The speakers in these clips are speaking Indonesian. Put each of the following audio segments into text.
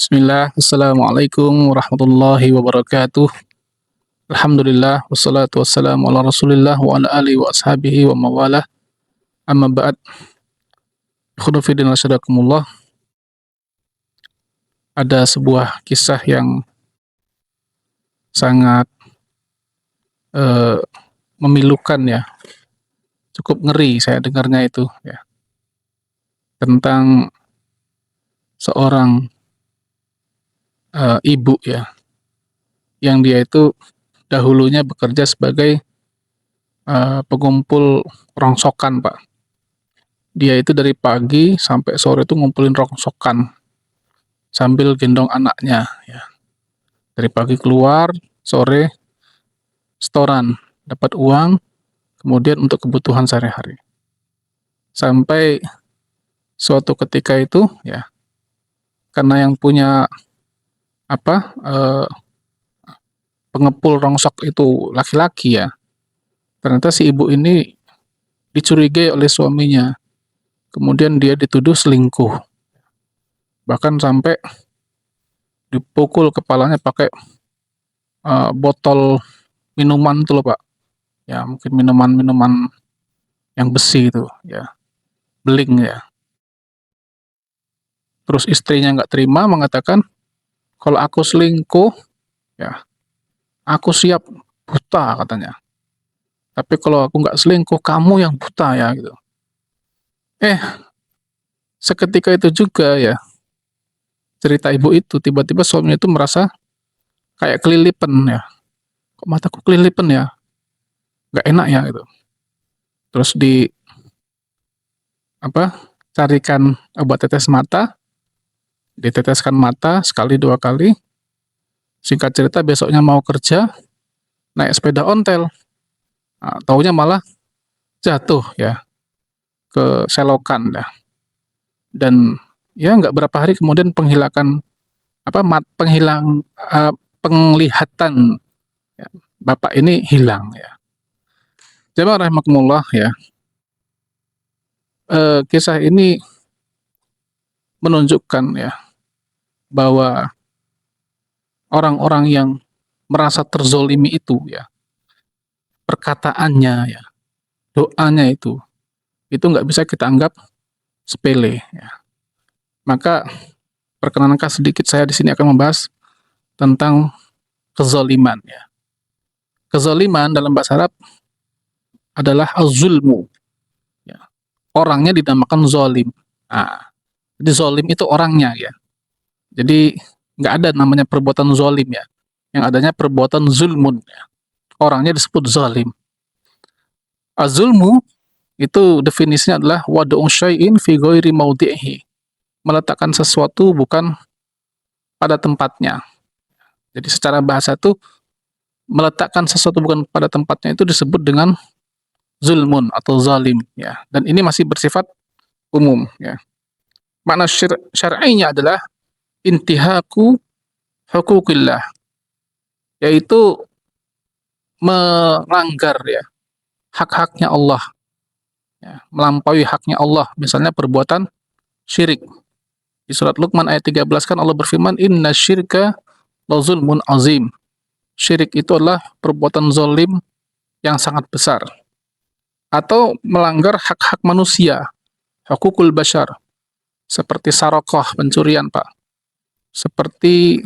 Bismillah, Assalamualaikum warahmatullahi wabarakatuh. Alhamdulillah, wassalatu wassalamu ala rasulillah wa ala alihi wa ashabihi wa mawalah. Amma ba'd, khudufidin asyadakumullah. Ada sebuah kisah yang sangat eh, memilukan ya, cukup ngeri saya dengarnya itu ya, tentang seorang ibu ya, yang dia itu dahulunya bekerja sebagai pengumpul rongsokan, Pak. Dia itu dari pagi sampai sore itu ngumpulin rongsokan sambil gendong anaknya ya. Dari pagi keluar, sore setoran, dapat uang, kemudian untuk kebutuhan sehari-hari. Sampai suatu ketika itu ya, karena yang punya pengepul rongsok itu laki-laki ya. Ternyata si ibu ini dicurigai oleh suaminya. Kemudian dia dituduh selingkuh. Bahkan sampai dipukul kepalanya pakai botol minuman itu loh, Pak. Ya, mungkin minuman-minuman yang besi itu ya, beling ya. Terus istrinya nggak terima, mengatakan, kalau aku selingkuh ya aku siap buta, katanya. Tapi kalau aku nggak selingkuh, kamu yang buta ya, gitu. Seketika itu juga ya, cerita ibu itu, tiba-tiba suaminya itu merasa kayak kelilipan ya. Kok mataku kelilipan ya? Nggak enak ya, gitu. Terus carikan obat tetes mata, diteteskan mata sekali dua kali. Singkat cerita, besoknya mau kerja, naik sepeda ontel. Nah, taunya malah jatuh ya ke selokan ya. Dan ya nggak berapa hari kemudian penglihatan ya, bapak ini hilang ya. Jemaah rahimakumullah ya. Kisah ini menunjukkan ya bahwa orang-orang yang merasa terzolimi itu ya, perkataannya ya, doanya itu nggak bisa kita anggap sepele ya. Maka perkenankan sedikit saya di sini akan membahas tentang kezaliman ya. Kezaliman dalam bahasa Arab adalah az-zulmu ya. Orangnya dinamakan zalim. Nah, jadi zalim itu orangnya ya. Jadi nggak ada namanya perbuatan zalim ya. Yang adanya perbuatan zulmun ya. Orangnya disebut zalim. Az-zulmu itu definisinya adalah wad'u syai'in fi ghairi maudhi'ihi. Meletakkan sesuatu bukan pada tempatnya. Jadi secara bahasa itu meletakkan sesuatu bukan pada tempatnya itu disebut dengan zulmun atau zalim ya. Dan ini masih bersifat umum ya. Makna syar'inya adalah intihaku hukukillah, yaitu melanggar ya hak-haknya Allah ya, melampaui haknya Allah, misalnya perbuatan syirik. Di surat Luqman ayat 13 kan Allah berfirman, inna syirka la zulmun azim. Syirik itu adalah perbuatan zalim yang sangat besar. Atau melanggar hak-hak manusia, hukukul bashar, seperti sarokoh, pencurian, Pak. Seperti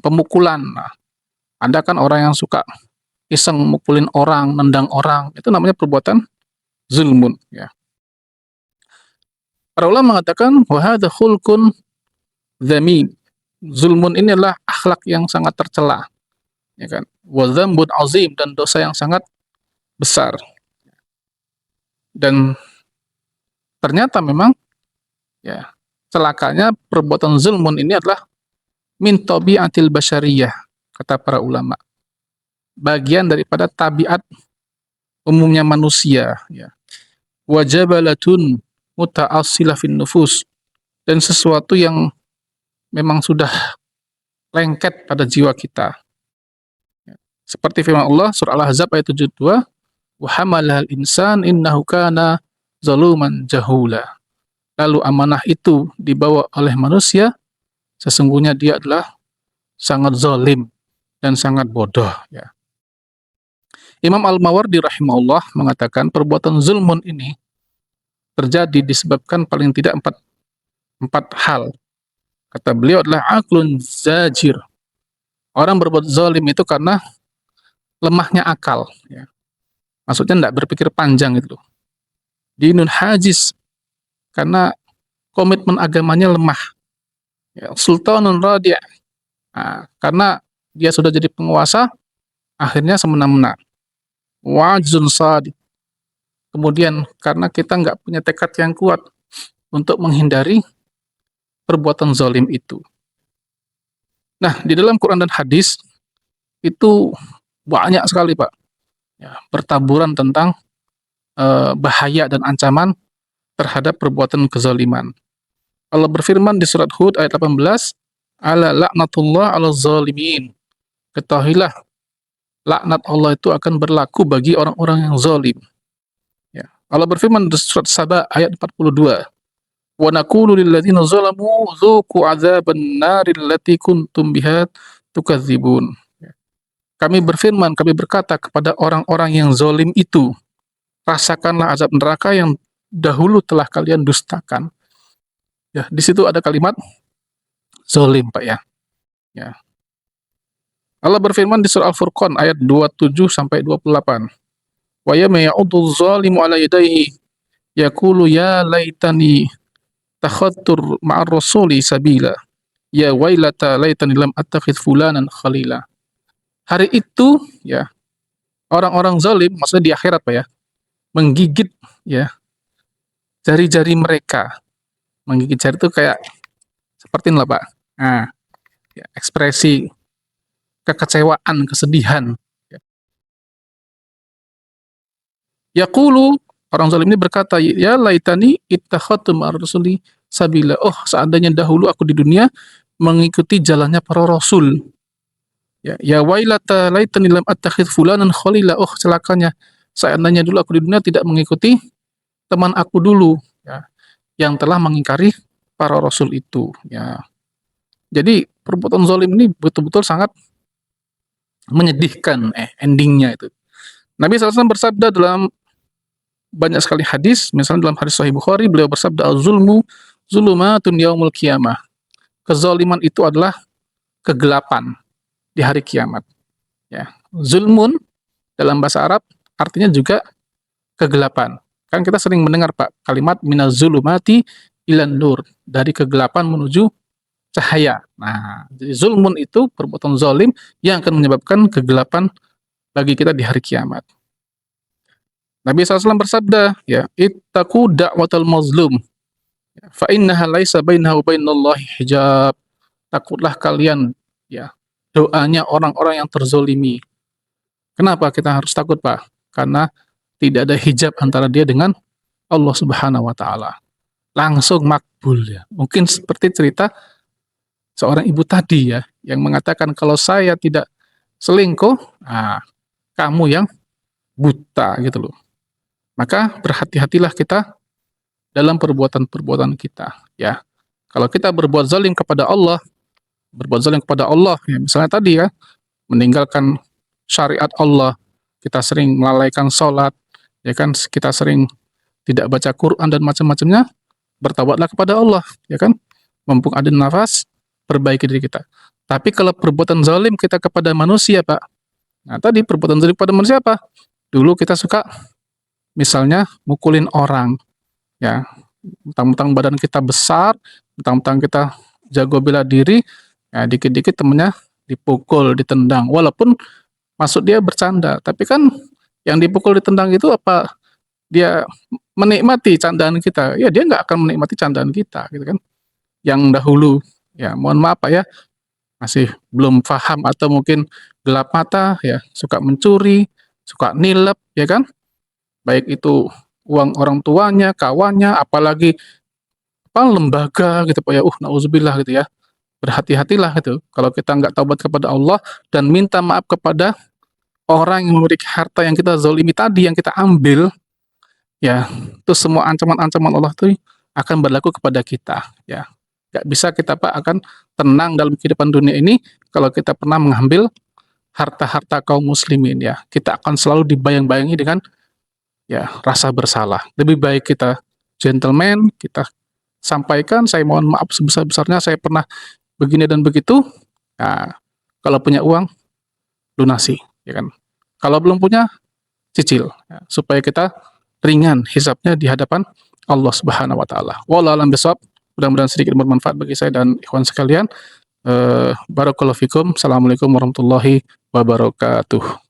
pemukulan. Nah, ada kan orang yang suka iseng mukulin orang, nendang orang, itu namanya perbuatan zulmun ya. Para ulama mengatakan wa hadza khulqun dzamim. Zulmun ini adalah akhlak yang sangat tercela. Ya kan? Wa dzambun azim, dan dosa yang sangat besar. Dan ternyata memang ya, celakanya perbuatan zulmun ini adalah min tabiatil basyariyah, kata para ulama. Bagian daripada tabiat umumnya manusia ya. Wa jabalatun muta'assilah fin nufus, dan sesuatu yang memang sudah lengket pada jiwa kita. Seperti firman Allah surah Al-Ahzab ayat 72, wa hamalal insan innahu kana zaluman jahula. Lalu amanah itu dibawa oleh manusia sesungguhnya dia adalah sangat zalim dan sangat bodoh, ya. Imam Al-Mawardi rahimahullah mengatakan perbuatan zulmun ini terjadi disebabkan paling tidak empat hal. Kata beliau adalah aklun zajir. Orang berbuat zalim itu karena lemahnya akal, ya. Maksudnya tidak berpikir panjang itu loh. Dinun hajiz, karena komitmen agamanya lemah. Ya, sultanun radi', karena dia sudah jadi penguasa, akhirnya semena-mena. Wajzun sadiq, kemudian karena kita nggak punya tekad yang kuat untuk menghindari perbuatan zalim itu. Nah, di dalam Quran dan hadis itu banyak sekali, Pak, ya, bertaburan tentang bahaya dan ancaman terhadap perbuatan kezaliman. Allah berfirman di surat Hud ayat 18, ala laknatullah ala zalimin. Ketahuilah, laknat Allah itu akan berlaku bagi orang-orang yang zalim. Ya. Allah berfirman di surat Saba ayat 42, wa naqulu lil ladzina zalamu dzuqu adzaban naril lati kuntum biha tukadzibun. Kami berfirman, kami berkata kepada orang-orang yang zalim itu, rasakanlah azab neraka yang dahulu telah kalian dustakan. Ya, di situ ada kalimat zalim, Pak, ya. Ya. Allah berfirman di surah Al-Furqan ayat 27 sampai 28. Wa yawma ya'uddu dzalimu 'ala yadayhi yaqulu ya laitani takhadtur ma'ar rasuli sabila. Ya wailata laitani lam attakhidh fulanan khalila. Hari itu, ya, orang-orang zalim, maksudnya di akhirat, Pak, ya, menggigit, ya, jari-jari mereka. Menggigit jari itu kayak seperti ini lah, Pak. Nah, ya, ekspresi kekecewaan, kesedihan. Yaqulu, orang zalim ini berkata, ya laitani ittakhadtu ma'ar rasuli sabila. Oh, seandainya dahulu aku di dunia mengikuti jalannya para rasul. Ya wailata laitani lam attakhidh fulanan khalila. Oh, celakanya seandainya dulu aku di dunia tidak mengikuti teman aku dulu, ya, yang telah mengingkari para rasul itu, ya. Jadi perbuatan zalim ini betul-betul sangat menyedihkan, endingnya itu. Nabi SAW bersabda dalam banyak sekali hadis, misalnya dalam hadis Sahih Bukhari, beliau bersabda, az-zulmu zulumatun yaumul qiyamah. Kezaliman itu adalah kegelapan di hari kiamat. Ya. Zulmun dalam bahasa Arab artinya juga kegelapan. Kan kita sering mendengar, Pak, kalimat minaz zulumati ilan nur, dari kegelapan menuju cahaya. Nah, jadi zulmun itu perbuatan zalim yang akan menyebabkan kegelapan bagi kita di hari kiamat. Nabi SAW bersabda, ya, ittaqu da'watal mazlum, fa innaha laisa bainahu bainallahi hijab. Takutlah kalian, ya, doanya orang-orang yang terzolimi. Kenapa kita harus takut, Pak? Karena tidak ada hijab antara dia dengan Allah Subhanahu wa Ta'ala. Langsung makbul, ya. Mungkin seperti cerita seorang ibu tadi, ya, yang mengatakan kalau saya tidak selingkuh, kamu yang buta, gitu loh. Maka berhati-hatilah kita dalam perbuatan-perbuatan kita, ya. Kalau kita berbuat zalim kepada Allah, ya, misalnya tadi, ya, meninggalkan syariat Allah, kita sering melalaikan sholat, ya kan, kita sering tidak baca Quran dan macam-macamnya, bertaubatlah kepada Allah, ya kan, mumpung ada nafas, perbaiki diri kita. Tapi kalau perbuatan zalim kita kepada manusia, Pak, nah tadi perbuatan zalim kepada manusia apa? Dulu kita suka misalnya mukulin orang, ya, mentang-mentang badan kita besar, mentang-mentang kita jago bela diri, ya, dikit-dikit temennya dipukul, ditendang, walaupun maksud dia bercanda, tapi kan yang dipukul ditendang itu apa dia menikmati candaan kita? Ya, dia nggak akan menikmati candaan kita, gitu kan. Yang dahulu, ya, mohon maaf, Pak, ya, masih belum paham atau mungkin gelap mata, ya, suka mencuri, suka nilep, ya kan, baik itu uang orang tuanya, kawannya, apalagi apa lembaga, gitu, Pak, ya, nauzubillah, gitu ya. Berhati-hatilah gitu kalau kita nggak taubat kepada Allah dan minta maaf kepada orang yang memiliki harta yang kita zalimi tadi, yang kita ambil, ya, itu semua ancaman-ancaman Allah itu akan berlaku kepada kita, ya. Gak bisa kita Pak akan tenang dalam kehidupan dunia ini kalau kita pernah mengambil harta-harta kaum muslimin ya. Kita akan selalu dibayang-bayangi dengan ya rasa bersalah. Lebih baik kita gentleman, kita sampaikan, saya mohon maaf sebesar-besarnya saya pernah begini dan begitu. Nah, kalau punya uang lunasi, ya kan. Kalau belum punya cicil, ya, supaya kita ringan hisapnya di hadapan Allah Subhanahu wa taala. Wallahu a'lam bishawab. Mudah-mudahan sedikit bermanfaat bagi saya dan ikhwan sekalian. Barakallahu fikum. Assalamualaikum warahmatullahi wabarakatuh.